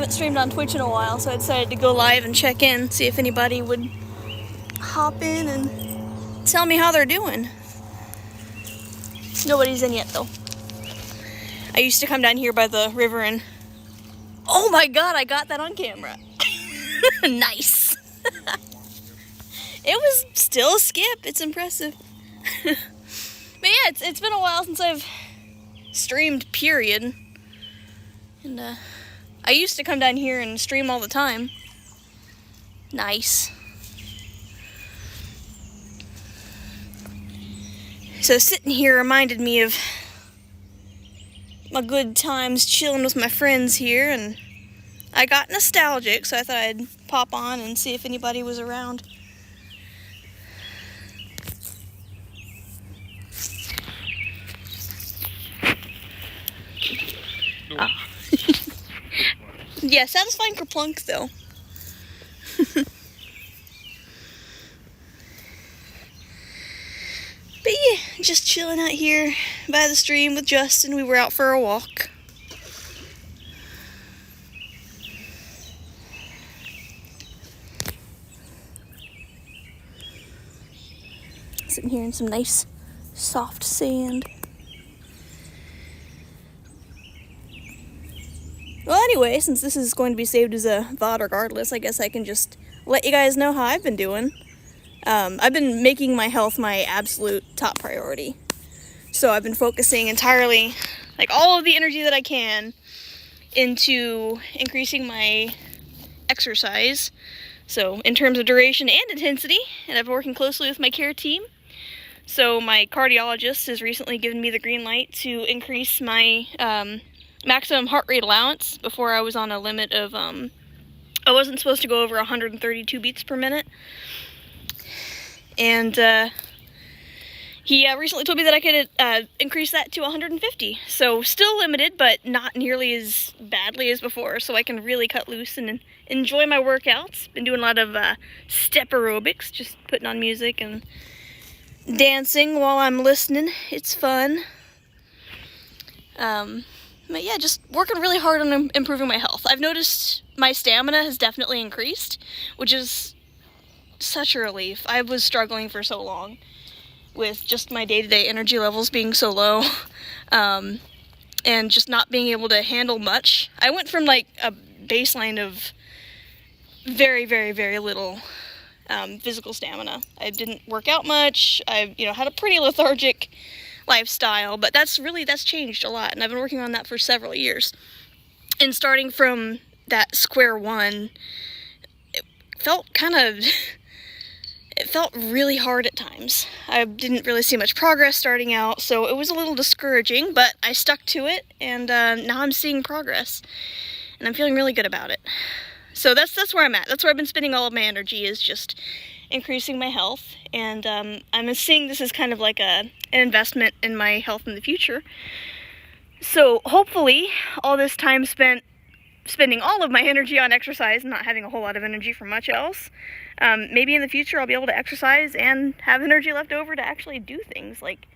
haven't streamed on Twitch in a while, so I decided to go live and check in, see if anybody would hop in and tell me how they're doing. Nobody's in yet, though. I used to come down here by the river and... Oh my god, I got that on camera. Nice. It was still a skip. It's impressive. But yeah, it's been a while since I've streamed, period. And I used to come down here and stream all the time. Nice. So sitting here reminded me of my good times chilling with my friends here, and I got nostalgic, so I thought I'd pop on and see if anybody was around. Oh. Yeah, satisfying kerplunk though. But yeah, just chilling out here by the stream with Justin. We were out for a walk. Sitting here in some nice soft sand. Well, anyway, since this is going to be saved as a VOD regardless, I guess I can just let you guys know how I've been doing. I've been making my health my absolute top priority. So I've been focusing entirely, like all of the energy that I can, into increasing my exercise. So in terms of duration and intensity, and I've been working closely with my care team. So my cardiologist has recently given me the green light to increase my maximum heart rate allowance. Before I was on a limit of, I wasn't supposed to go over 132 beats per minute. And he recently told me that I could increase that to 150. So still limited, but not nearly as badly as before. So I can really cut loose and enjoy my workouts. Been doing a lot of step aerobics, just putting on music and dancing while I'm listening. It's fun. But yeah, just working really hard on improving my health. I've noticed my stamina has definitely increased, which is such a relief. I was struggling for so long with just my day-to-day energy levels being so low, and just not being able to handle much. I went from like a baseline of very, very, very little physical stamina. I didn't work out much. I, had a pretty lethargic lifestyle, but that's changed a lot, and I've been working on that for several years. And starting from that square one, it felt really hard at times. I didn't really see much progress starting out, so it was a little discouraging, but I stuck to it, and now I'm seeing progress, and I'm feeling really good about it. So that's where I'm at. That's where I've been spending all of my energy, is just increasing my health, and I'm seeing this as kind of like an investment in my health in the future. So hopefully all this time spending all of my energy on exercise and not having a whole lot of energy for much else, maybe in the future I'll be able to exercise and have energy left over to actually do things like,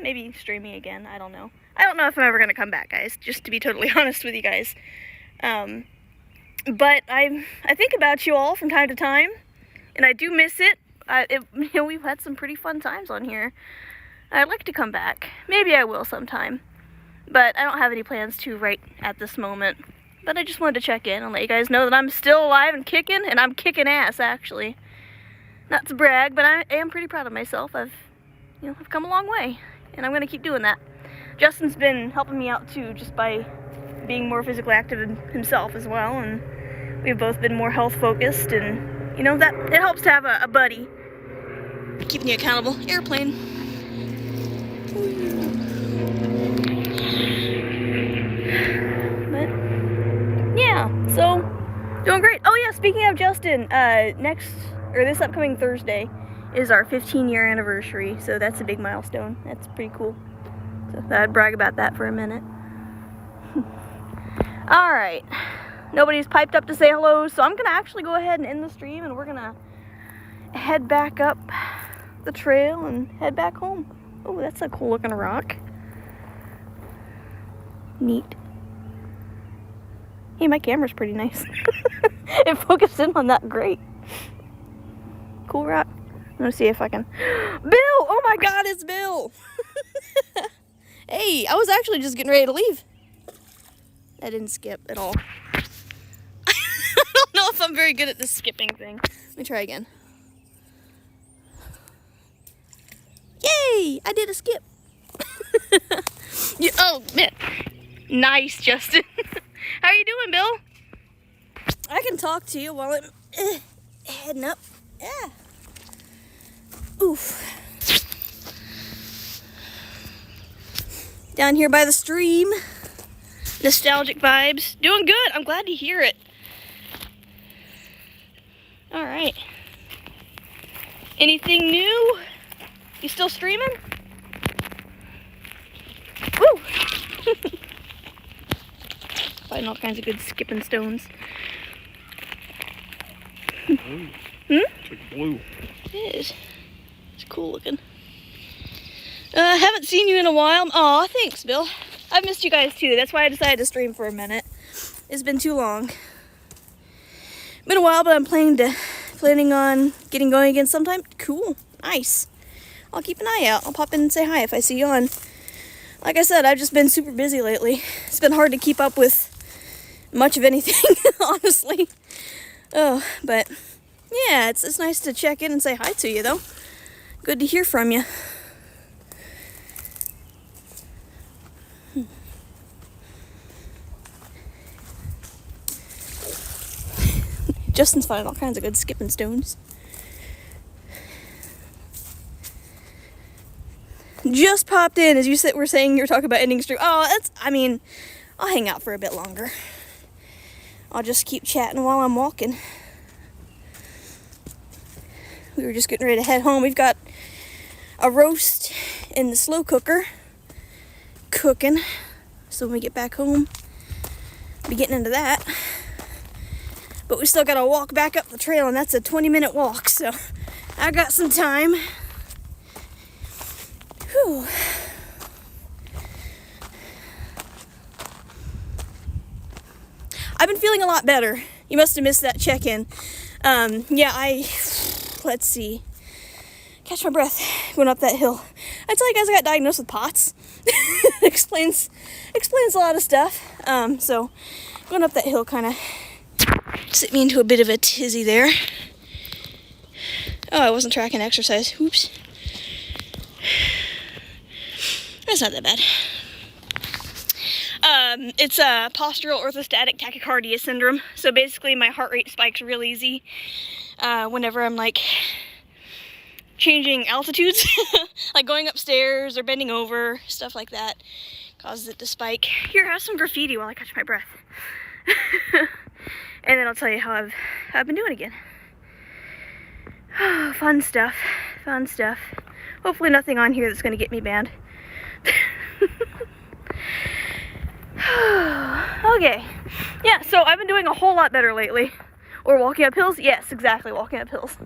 maybe streaming again. I don't know if I'm ever going to come back, guys, just to be totally honest with you guys. But I think about you all from time to time, and I do miss it. We've had some pretty fun times on here. I'd like to come back. Maybe I will sometime, but I don't have any plans to right at this moment. But I just wanted to check in and let you guys know that I'm still alive and kicking, and I'm kicking ass, actually. Not to brag, but I am pretty proud of myself. I've come a long way, and I'm going to keep doing that. Justin's been helping me out, too, just by being more physically active himself as well, and we've both been more health-focused, and, that it helps to have a buddy keeping you accountable. Airplane. Yeah, so doing great. Oh yeah, speaking of Justin, this upcoming Thursday is our 15-year anniversary, so that's a big milestone. That's pretty cool. So I'd brag about that for a minute. Alright, nobody's piped up to say hello, so I'm gonna actually go ahead and end the stream, and we're gonna head back up the trail and head back home. Oh, that's a cool looking rock. Neat. Hey, my camera's pretty nice. It focused in on that great. Cool rock. Let me see if I can. Bill! Oh my God, it's Bill! Hey, I was actually just getting ready to leave. I didn't skip at all. I don't know if I'm very good at this skipping thing. Let me try again. Yay! I did a skip. Yeah, oh, man. Nice, Justin. How are you doing, Bill? I can talk to you while I'm heading up. Yeah. Oof. Down here by the stream. Nostalgic vibes. Doing good. I'm glad to hear it. All right. Anything new? You still streaming? Woo! Finding all kinds of good skipping stones. Hmm? It's like blue. It is. It's cool looking. Haven't seen you in a while. Aw, thanks, Bill. I've missed you guys too. That's why I decided to stream for a minute. It's been too long. Been a while, but I'm planning on getting going again sometime. Cool. Nice. I'll keep an eye out. I'll pop in and say hi if I see you on. Like I said, I've just been super busy lately. It's been hard to keep up with much of anything, honestly. Oh, but yeah, it's nice to check in and say hi to you, though. Good to hear from you. Justin's finding all kinds of good skipping stones. Just popped in as you were saying you were talking about ending stream. Oh, I'll hang out for a bit longer. I'll just keep chatting while I'm walking. We were just getting ready to head home. We've got a roast in the slow cooker cooking. So when we get back home, we'll be getting into that. But we still gotta walk back up the trail, and that's a 20-minute walk, so I got some time. Whew. I've been feeling a lot better. You must have missed that check-in. Let's see. Catch my breath going up that hill. I tell you guys I got diagnosed with POTS. explains a lot of stuff. So going up that hill kind of sent me into a bit of a tizzy there. Oh, I wasn't tracking exercise. Oops. That's not that bad. It's a postural orthostatic tachycardia syndrome. So basically my heart rate spikes real easy whenever I'm like changing altitudes, like going upstairs or bending over, stuff like that causes it to spike. Here, have some graffiti while I catch my breath. And then I'll tell you how I've been doing again. Oh, fun stuff. Hopefully nothing on here that's going to get me banned. Okay. Yeah, so I've been doing a whole lot better lately. Or walking up hills? Yes, exactly, walking up hills.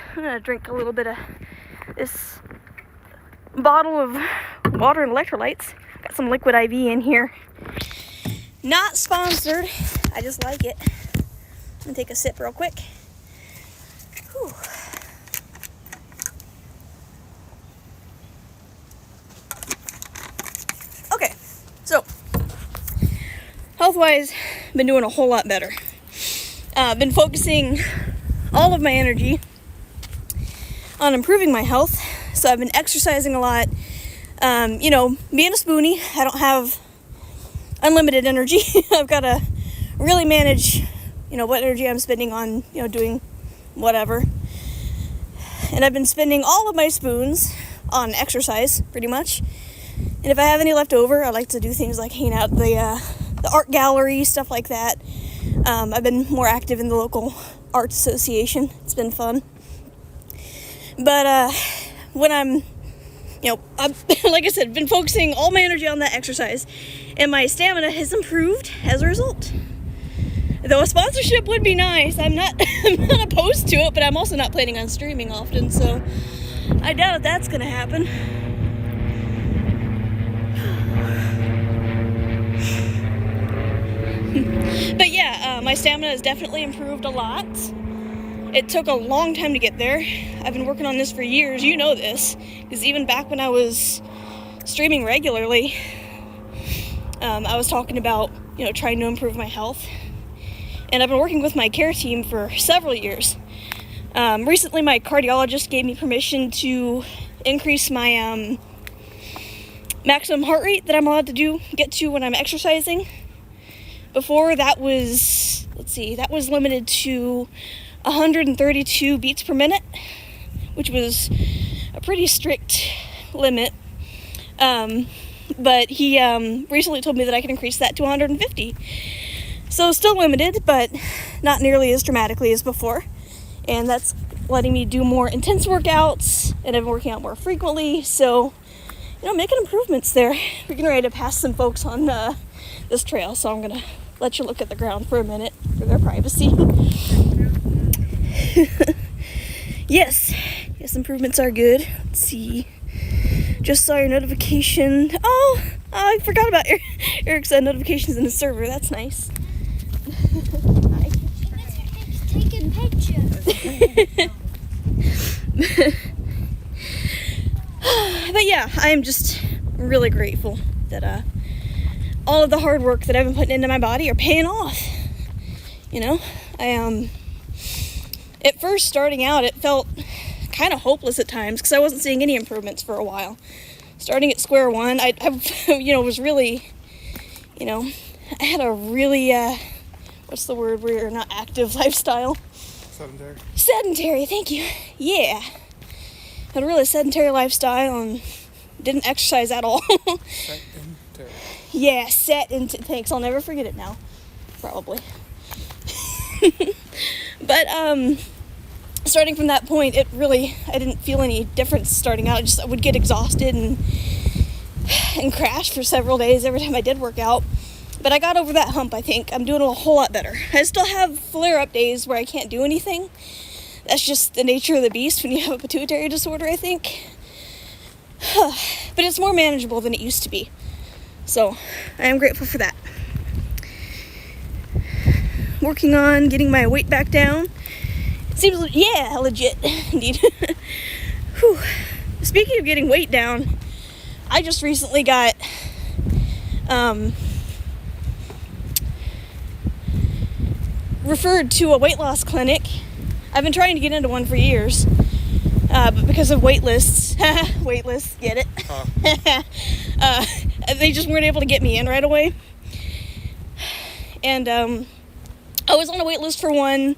I'm going to drink a little bit of this bottle of water and electrolytes. Got some liquid IV in here. Not sponsored. I just like it. I'm going to take a sip real quick. Whew. Okay, so health-wise, been doing a whole lot better. Been focusing all of my energy on improving my health. So I've been exercising a lot. Being a spoonie, I don't have unlimited energy. I've got to really manage, what energy I'm spending on, doing whatever. And I've been spending all of my spoons on exercise, pretty much. And if I have any left over, I like to do things like hang out at the art gallery, stuff like that. I've been more active in the local arts association. It's been fun. But when I'm like I said, been focusing all my energy on that exercise, and my stamina has improved as a result. Though a sponsorship would be nice. I'm not opposed to it, but I'm also not planning on streaming often, so I doubt if that's gonna happen. But yeah, my stamina has definitely improved a lot. It took a long time to get there. I've been working on this for years. You know this, because even back when I was streaming regularly, I was talking about, trying to improve my health. And I've been working with my care team for several years. Recently, my cardiologist gave me permission to increase my maximum heart rate that I'm allowed to get to when I'm exercising. Before, that was limited to 132 beats per minute, which was a pretty strict limit. But he recently told me that I can increase that to 150. So still limited, but not nearly as dramatically as before. And that's letting me do more intense workouts, and I've been working out more frequently. So, making improvements there. We're getting ready to pass some folks on this trail, so I'm going to let you look at the ground for a minute for their privacy. Yes, improvements are good. Let's see. Just saw your notification. Oh, I forgot about Eric's notifications in the server. That's nice. Hi. Taking pictures. But yeah, I am just really grateful that all of the hard work that I've been putting into my body are paying off. At first starting out, it felt kind of hopeless at times because I wasn't seeing any improvements for a while. Starting at square one, I was really, I had a really, what's the word where you're not active lifestyle? Sedentary, thank you. Yeah. Had a really sedentary lifestyle and didn't exercise at all. Sedentary. Yeah, thanks, I'll never forget it now. Probably. But, starting from that point, I didn't feel any difference starting out. I would get exhausted and crash for several days every time I did work out. But I got over that hump, I think. I'm doing a whole lot better. I still have flare-up days where I can't do anything. That's just the nature of the beast when you have a pituitary disorder, I think. But it's more manageable than it used to be. So, I am grateful for that. Working on getting my weight back down. Seems, legit, indeed. Whew. Speaking of getting weight down, I just recently got, referred to a weight loss clinic. I've been trying to get into one for years, but because of wait lists, get it? They just weren't able to get me in right away. And, I was on a wait list for one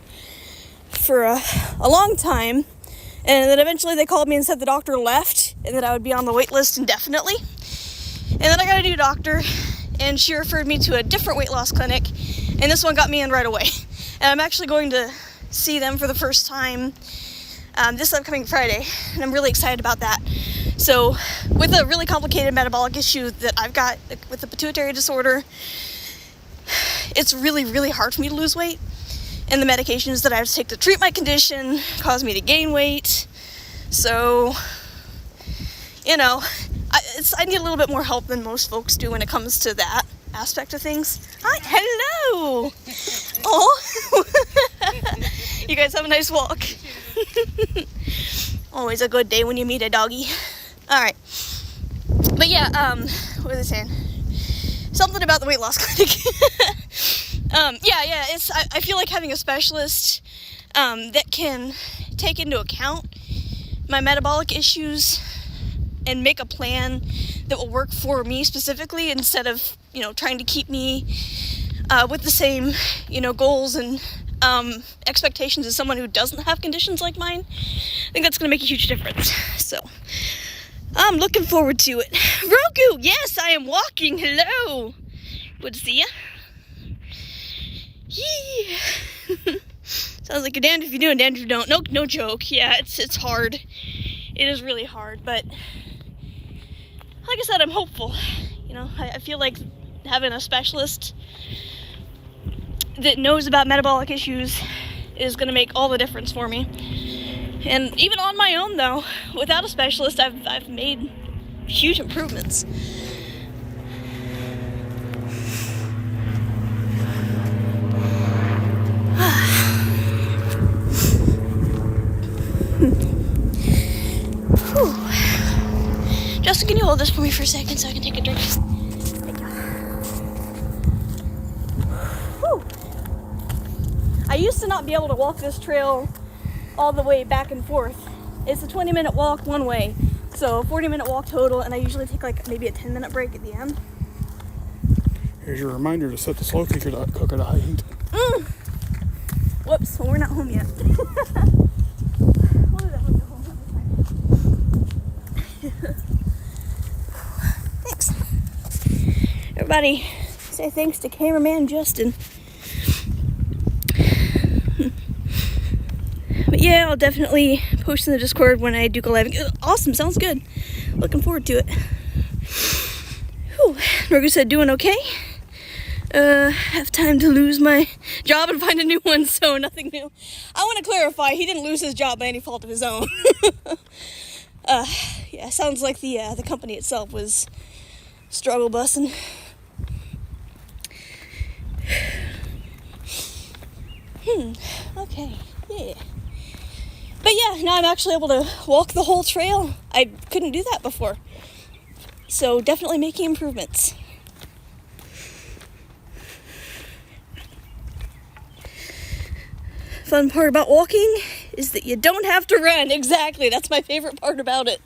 for a long time, and then eventually they called me and said the doctor left and that I would be on the wait list indefinitely. And then I got a new doctor, and she referred me to a different weight loss clinic, and this one got me in right away. And I'm actually going to see them for the first time this upcoming Friday, and I'm really excited about that. So, with a really complicated metabolic issue that I've got with the pituitary disorder, it's really, really hard for me to lose weight. And the medications that I have to take to treat my condition cause me to gain weight. So, I need a little bit more help than most folks do when it comes to that aspect of things. Hi, hello! Oh, you guys have a nice walk. Always a good day when you meet a doggy. Alright. But yeah, what was I saying? Something about the weight loss clinic. I feel like having a specialist that can take into account my metabolic issues and make a plan that will work for me specifically, instead of, trying to keep me with the same, goals and expectations as someone who doesn't have conditions like mine. I think that's going to make a huge difference. So, I'm looking forward to it. Roku, yes, I am walking. Hello. Good to see ya. Yeah. Sounds like you're damned if you do and damned if you don't. No joke. Yeah, it's hard. It is really hard, but like I said, I'm hopeful. I feel like having a specialist that knows about metabolic issues is going to make all the difference for me. And even on my own, though, without a specialist, I've made huge improvements. hold this for me for a second so I can take a drink. Thank you. Whew. I used to not be able to walk this trail all the way back and forth. It's a 20-minute walk one way, so 40-minute walk total, and I usually take like maybe a 10-minute break at the end. Here's your reminder to set the slow cooker to high heat. Whoops, well, we're not home yet. We'll do that when we go home. Thanks. Everybody, say thanks to cameraman Justin. But yeah, I'll definitely post in the Discord when I do go live. Awesome, sounds good. Looking forward to it. Whew. Norgo said doing okay. Have time to lose my job and find a new one, so nothing new. I want to clarify, he didn't lose his job by any fault of his own. Yeah, sounds like the company itself was struggle bussing. Okay, yeah. But yeah, now I'm actually able to walk the whole trail. I couldn't do that before. So definitely making improvements. Fun part about walking is that you don't have to run. Exactly, that's my favorite part about it.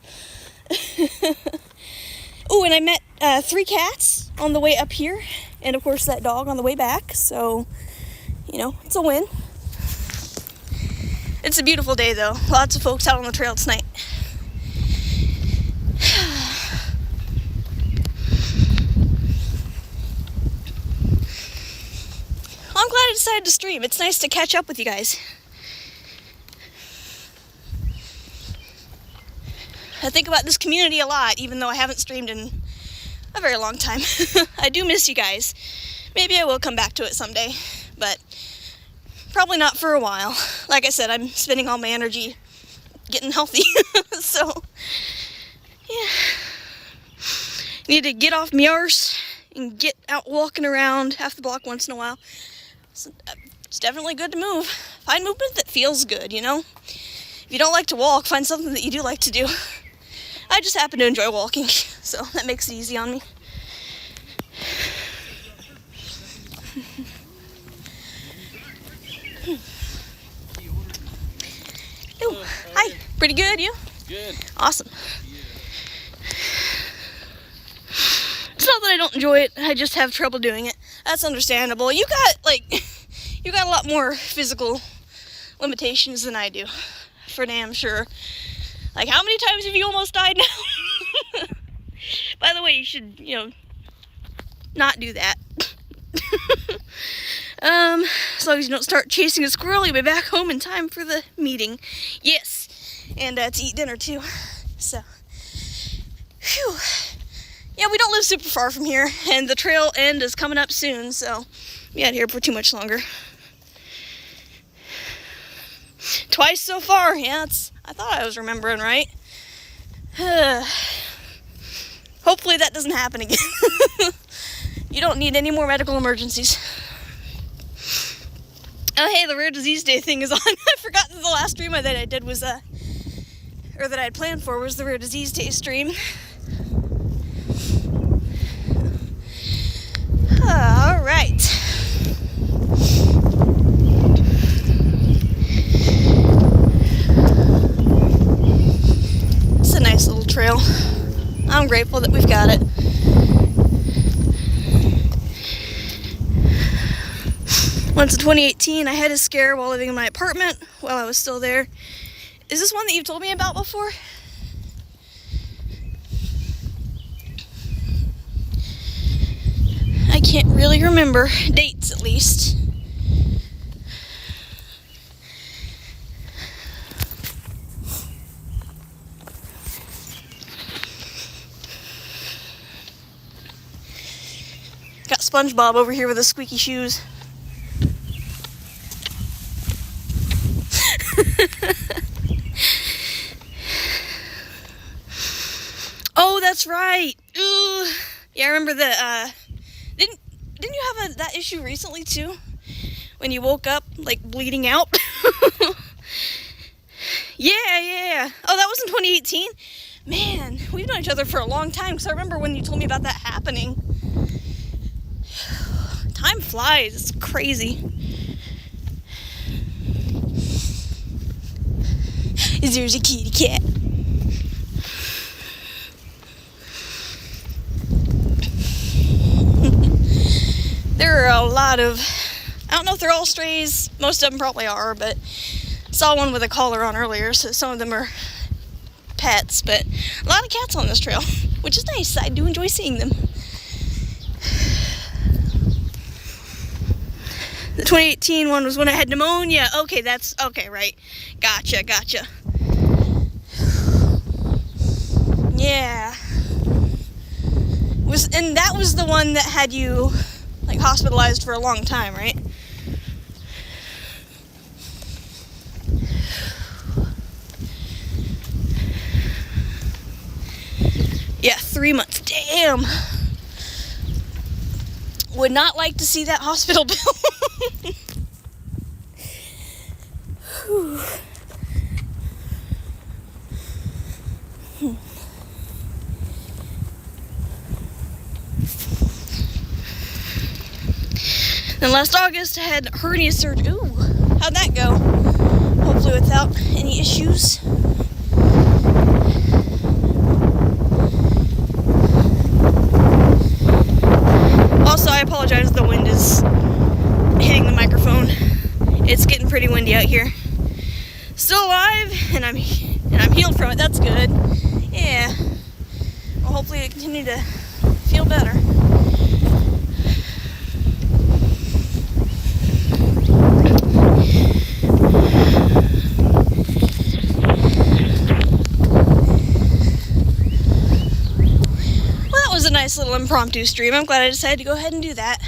Oh, and I met 3 cats on the way up here, and of course that dog on the way back, so, you know, it's a win. It's a beautiful day though. Lots of folks out on the trail tonight. I'm glad I decided to stream. It's nice to catch up with you guys. I think about this community a lot, even though I haven't streamed in a very long time. I do miss you guys. Maybe I will come back to it someday, but probably not for a while. Like I said, I'm spending all my energy getting healthy. So, yeah. Need to get off my arse and get out walking around half the block once in a while. So, it's definitely good to move. Find movement that feels good, you know? If you don't like to walk, find something that you do like to do. I just happen to enjoy walking, so that makes it easy on me. Ooh, hi. Pretty good, you? Good. Awesome. It's not that I don't enjoy it, I just have trouble doing it. That's understandable. You got a lot more physical limitations than I do, for damn sure. Like, how many times have you almost died now? By the way, you should, you know, not do that. As long as you don't start chasing a squirrel, you'll be back home in time for the meeting. Yes, and to eat dinner too. So, phew. Yeah, we don't live super far from here, and the trail end is coming up soon, so we out here for too much longer. Twice so far, yeah, I thought I was remembering right. Hopefully that doesn't happen again. You don't need any more medical emergencies. Oh, hey, the Rare Disease Day thing is on. I forgot that the last stream that I did was, or that I had planned for was the Rare Disease Day stream. All right. It's a nice little trail. I'm grateful that we've got it. Once in 2018, I had a scare while living in my apartment while I was still there. Is this one that you've told me about before? I can't really remember. Dates, at least. Got SpongeBob over here with his squeaky shoes. Oh, that's right. Ooh. Yeah, I remember the, didn't you have that issue recently too? When you woke up, like, bleeding out? Yeah. Oh, that was in 2018? Man, we've known each other for a long time, because I remember when you told me about that happening. Time flies. It's crazy. There's a kitty cat. There are a lot of, I don't know if they're all strays, most of them probably are, but saw one with a collar on earlier, so some of them are pets, but a lot of cats on this trail, which is nice. I do enjoy seeing them. The 2018 one was when I had pneumonia. Okay, that's, okay, right. Gotcha. Yeah. And that was the one that had you, like, hospitalized for a long time, right? Yeah, 3 months. Damn. Would not like to see that hospital bill. Then last August I had hernia surgery. Ooh, how'd that go? Hopefully without any issues. Also, I apologize, the wind is hitting the microphone. It's getting pretty windy out here. Still alive, and I'm healed from it. That's good. Yeah. Well, hopefully I continue to feel better. A nice little impromptu stream. I'm glad I decided to go ahead and do that.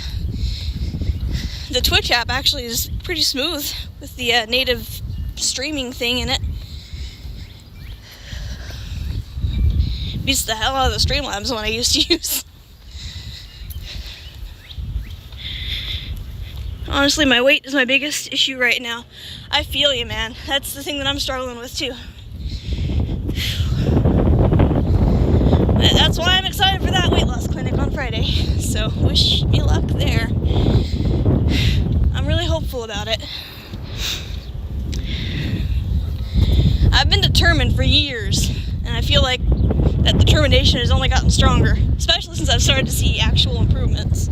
The Twitch app actually is pretty smooth with the native streaming thing in it. Beats the hell out of the Streamlabs one I used to use. Honestly, my weight is my biggest issue right now. I feel you, man. That's the thing that I'm struggling with too. That's why I'm excited for that weight loss clinic on Friday. So, wish me luck there. I'm really hopeful about it. I've been determined for years, and I feel like that determination has only gotten stronger, especially since I've started to see actual improvements.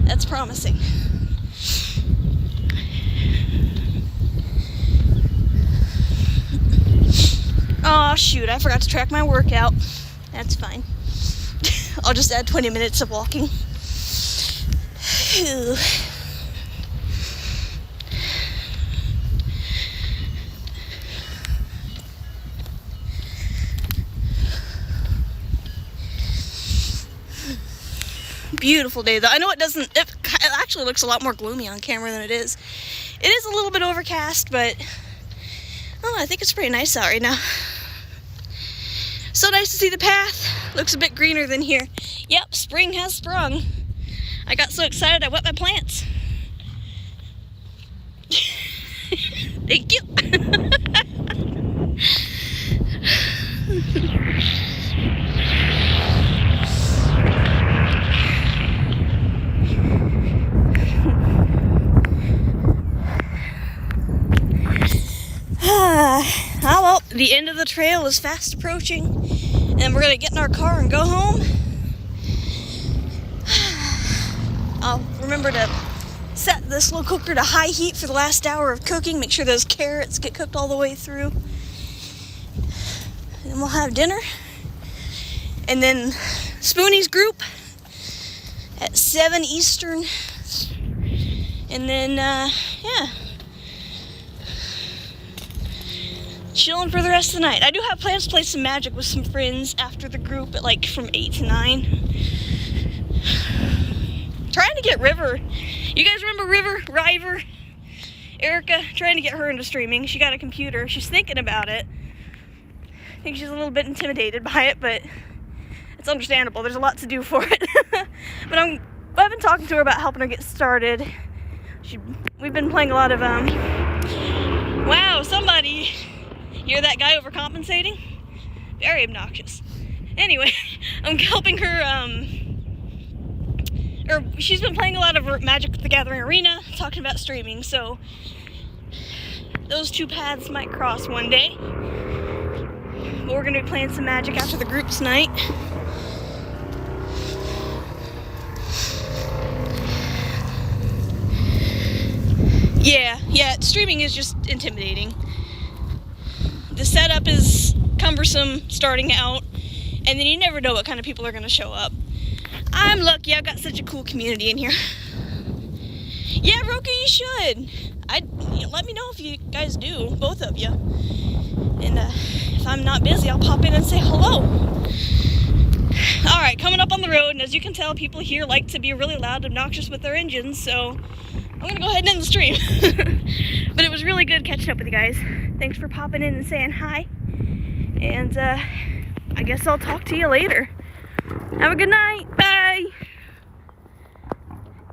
That's promising. Oh shoot, I forgot to track my workout. That's fine. I'll just add 20 minutes of walking. Phew. Beautiful day though. I know it actually looks a lot more gloomy on camera than it is. It is a little bit overcast, but I think it's pretty nice out right now. So nice to see the path. Looks a bit greener than here. Yep, spring has sprung. I got so excited I wet my plants. Thank you. Well, the end of the trail is fast approaching, and we're gonna get in our car and go home. I'll remember to set the slow cooker to high heat for the last hour of cooking, make sure those carrots get cooked all the way through. And then we'll have dinner. And then Spoonie's group at 7 Eastern. And then, yeah. Chilling for the rest of the night. I do have plans to play some Magic with some friends after the group at like from 8 to 9. Trying to get River. You guys remember River? Erica, trying to get her into streaming. She got a computer. She's thinking about it. I think she's a little bit intimidated by it, but it's understandable. There's a lot to do for it. But I've been talking to her about helping her get started. We've been playing a lot of, wow, somebody... You're that guy overcompensating? very obnoxious. Anyway, I'm helping her, or she's been playing a lot of Magic the Gathering Arena, talking about streaming, so those two paths might cross one day. But we're gonna be playing some Magic after the groups night. Yeah, streaming is just intimidating. The setup is cumbersome starting out, and then you never know what kind of people are gonna show up. I'm lucky I've got such a cool community in here. Yeah, Roku, you should. Let me know if you guys do, both of you. And if I'm not busy, I'll pop in and say hello. Alright, coming up on the road, and as you can tell, people here like to be really loud and obnoxious with their engines, so I'm gonna go ahead and end the stream. But it was really good catching up with you guys. Thanks for popping in and saying hi. And I guess I'll talk to you later. Have a good night. Bye.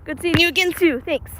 Good seeing you again too. Thanks.